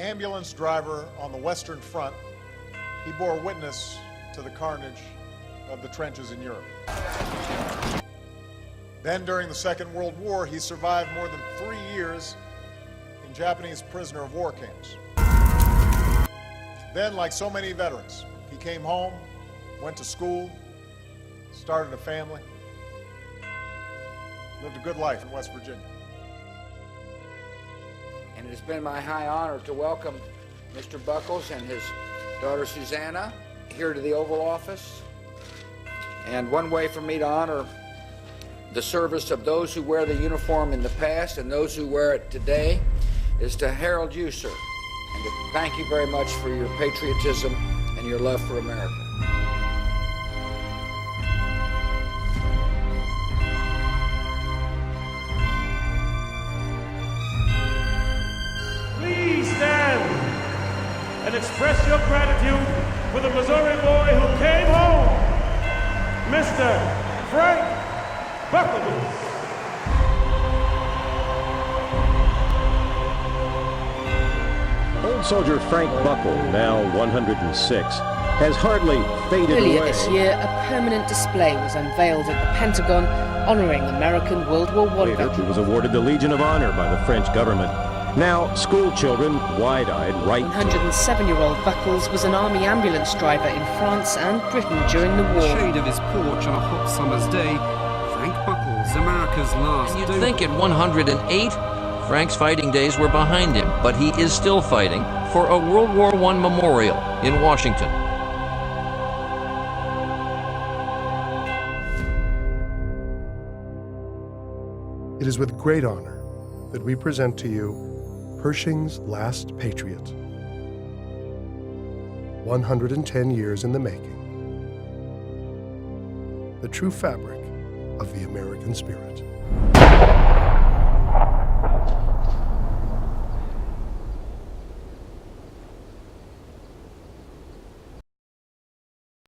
ambulance driver on the Western Front, he bore witness to the carnage of the trenches in Europe. Then, during the Second World War, he survived more than 3 years in Japanese prisoner of war camps. Then, like so many veterans, he came home, went to school, started a family, lived a good life in West Virginia. And it has been my high honor to welcome Mr. Buckles and his daughter Susanna here to the Oval Office. And one way for me to honor the service of those who wear the uniform in the past and those who wear it today is to herald you, sir, and to thank you very much for your patriotism and your love for America. Please stand and express your gratitude for the Missouri boy who came home, Mr. Frank Buckles. Old soldier Frank Buckle, now 106, has hardly faded Earlier away. this year, a permanent display was unveiled at the Pentagon honoring American World War I Later, he veterans. was awarded the Legion of Honor by the French government. Now, school children, wide-eyed, write 107-year-old Buckles was an army ambulance driver in France and Britain during the The war. shade of his porch on a hot summer's day, Frank Buckles, America's last You'd Doughboy. think at 108, Frank's fighting days were behind him, but he is still fighting for a World War I memorial in Washington. It is with great honor that we present to you Pershing's Last Patriot. 110 years in the making. The true fabric of the American spirit.